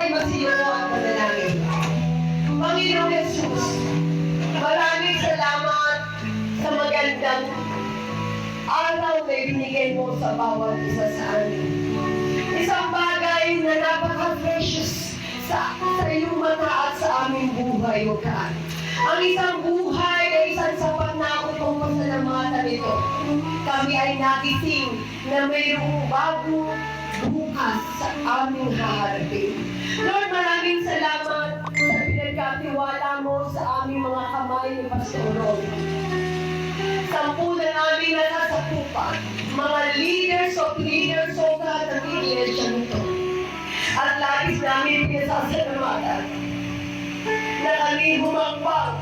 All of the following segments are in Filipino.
ay magsiyoko at manalangin. Panginoong Jesus, maraming salamat sa magandang araw na ibinigay mo sa bawat isa sa amin. Isang bagay na napaka-precious sa iyong mata at sa aming buhay, O God. Ang isang buhay ay isang sapat na ako itong pasalamatan ito. Kami ay nagising na mayroong bagong bukas sa aming haharapin. Lord, maraming salamat sa pinagkatiwala mo sa aming mga kamay ni Pastor Ron. 10 na aming nasasakupan, mga leaders of God ng iglesia nito. At labis namin pinasasalamatan na kami humambang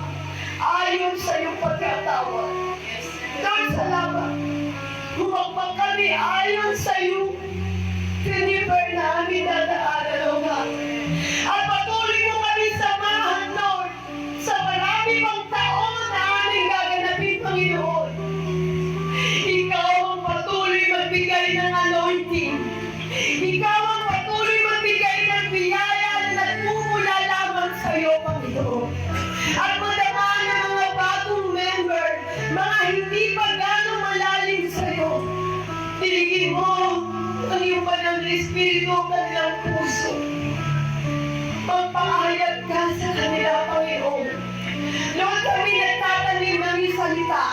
ayon sa iyong pagkatawad. Lord, salamat. Humambang kami ayon sa iyong deliver na aming dadaanan, O God. At patuloy mo kami samahan, Lord, sa marami pang taon na aming gaganapin, Panginoon. Ikaw ang patuloy magbigay ng anointing. Ikaw ang patuloy magbigay ng biyaya na nagmumula lamang sa iyo, Panginoon. At madamaan ng mga bagong member, mga hindi pa gano'ng malalim sa iyo. Tiligin mo ang iyong banal na Espiritu ang kanilang puso. Magpahayag ka sa kanila, Panginoon. Lord, kami nagtatanim ng iyong salita,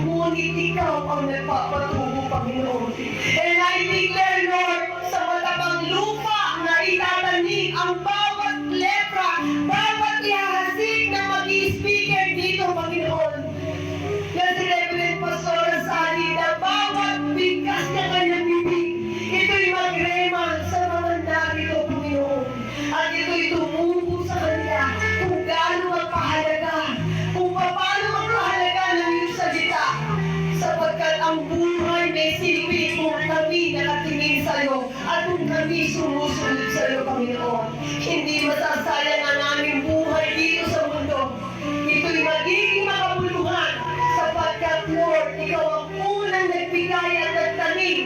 ngunit ikaw ang nagpapatubo, Panginoon. And I declare, Lord, sa matabang lupa na itatanim ang bawat lepra, bawat ihahasik na mag-i-speaker dito, Panginoon. Na si Reverend Pastor Sally, na bawat bigkas na kanyang bibig, ito'y magrema sa mga narito, Panginoon. At ito'y tumubo sa kanila kung gaano magpahalaga, kung paano magpahalaga ng iyong salita. Sapagkat ang buhay may silbi kung kami nakatingin sa iyo at kung kami sumusunod sa iyo, Panginoon. Hindi masasayang ang aming buhay dito sa mundo. Ito'y magiging makabuluhan sapagkat, Lord, ikaw ang unang nagbigay at nagtanim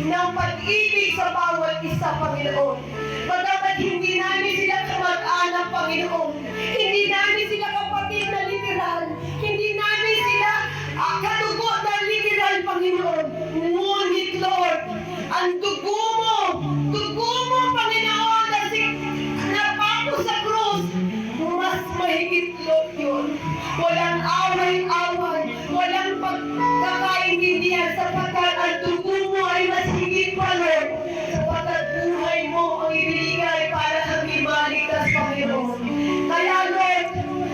ng pag-ibig sa bawat isa, Panginoon. Pagkakat hindi namin sila kamag-anak, Panginoon. Hindi namin sila kapatid na literal. Hindi namin sila kadugo na literal, Panginoon. Ngunit, Lord, ang dugo mo, Panginoon, kasi napapo sa krus, mas mahigit, Lord, yun. Walang away-away, walang pagkakaintindihan sapagkat ang dugo mo ay mas higit pa, Lord. Sapagkat buhay mo ang ibinigay para kami maligtas, Panginoon. Kaya, Lord,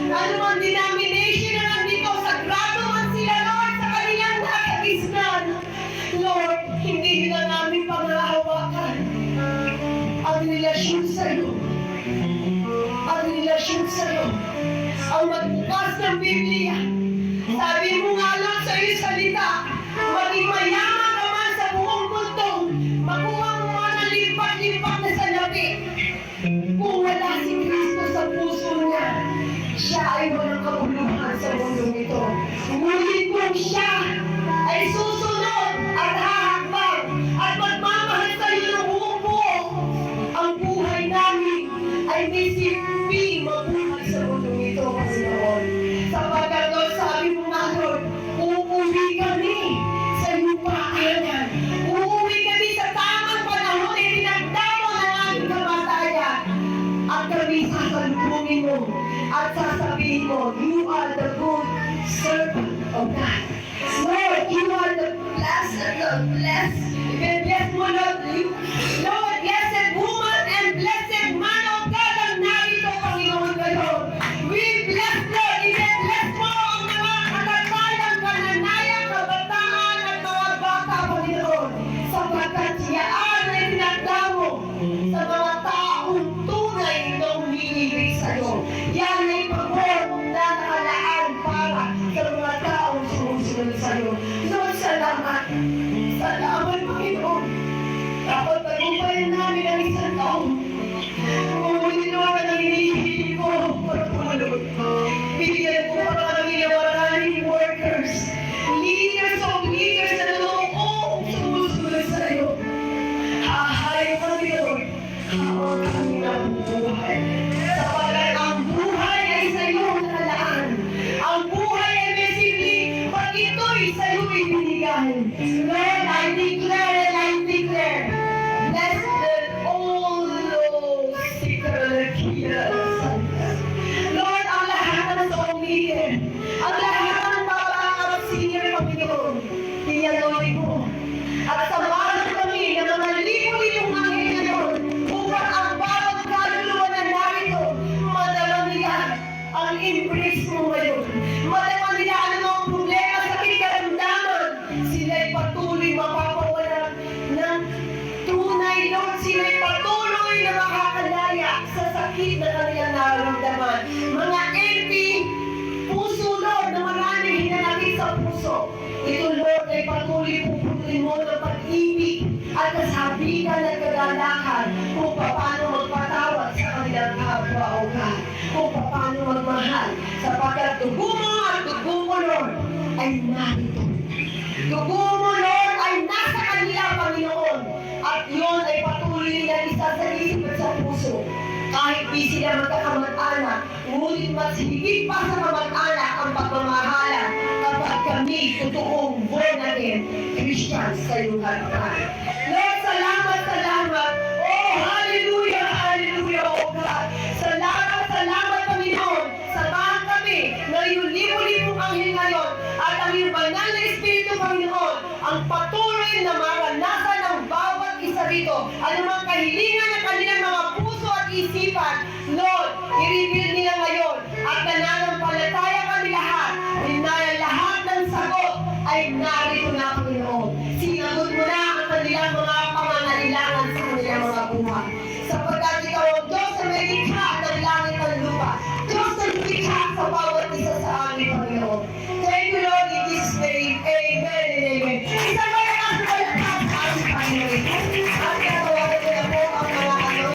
anumang denomination na nandito, sagrado man sila, Lord, sa kanilang nakagisnan. Lord, hindi nila namin pangahawakan ang relasyon sa iyo. Ang relasyon sa iyo. Ang magbukas ng Biblia. Sabi mo nga, Lord, sa iyong salita, maging mayaman ka man sa buong mundo, makuha mo man ang limpat-limpat na salapi. Kung wala si Kristo sa puso niya, siya ay walang kabuluhan sa mundo nito. Ngunit kung siya ay susunod at hahakbang at magmamahal sa iyo ng buong buo, ang buhay namin ay may silbi mabuhay sa mundo nito, Panginoon. Sapagkat, Lord, sabi mo nga, Lord, uuwi kami sa iyong paanan. Uuwi kami sa tamang panahon na tinagdamo ng aming kamatayan. At kami sasalubungin mo at sasabihin mo, you are the good servant of God. Lord, you are the blessed, blessed mo, Lord. Lord, blessed woman and blessed man of God ang narito, Panginoon, ngayon. We bless, Lord, bless mo ang mga katatayang, kananayang, kabataan at mga bata, Panginoon. Sapagkat siyaan ay tinagdamo sa mga taong tunay na umiibig sa iyo. Yan ay pagod na nakalaan para sa mga taong sumusunod sa iyo. Lord, salamat. Salamat, Panginoon. Dapat sakit na kanilang nararamdaman. Mga empty puso, Lord, na maraming hinanakit sa puso. Ito, Lord, ay patuloy puputulin mo ng pag-ibig at kasabihan at kagalakan kung paano magpatawad sa kanilang kapwa o God. Kung paano magmahal. Sapagkat dugo mo at dugo mo, Lord, ay narito. Dugo mo, Lord, ay nasa kanila, Panginoon. At yun ay patuloy nila isa sa isip at sa puso. Kahit di sila magkakamag-anak, ngunit mas higit pa sa kamag-anak ang pagmamahalan kapag kami totoong born again Christians sa iyong harapan. Lord, salamat, salamat. Oh, hallelujah, hallelujah, oh God. Salamat, salamat, Panginoon. Samahan kami na iyong libo-libong anghel ngayon at ang iyong banal na Espiritu, Panginoon, ang patuloy na maranasan ng bawat isa rito. Anumang kahilingan ng kanilang mga puso at isipan, Lord, i-reveal nila ngayon at nananampalataya kami lahat na lahat ng sagot ay narito na, Panginoon. Sinagot mo na ang kanilang mga pangangailangan sa kanilang mga buhay. Sapagkat ikaw ang Diyos na may likha ng langit at lupa. Diyos na likha sa bawat isa sa amin, Panginoon. Thank you, Lord, in this name. Amen and amen. Isang malakas na malakas sa amin, Panginoon.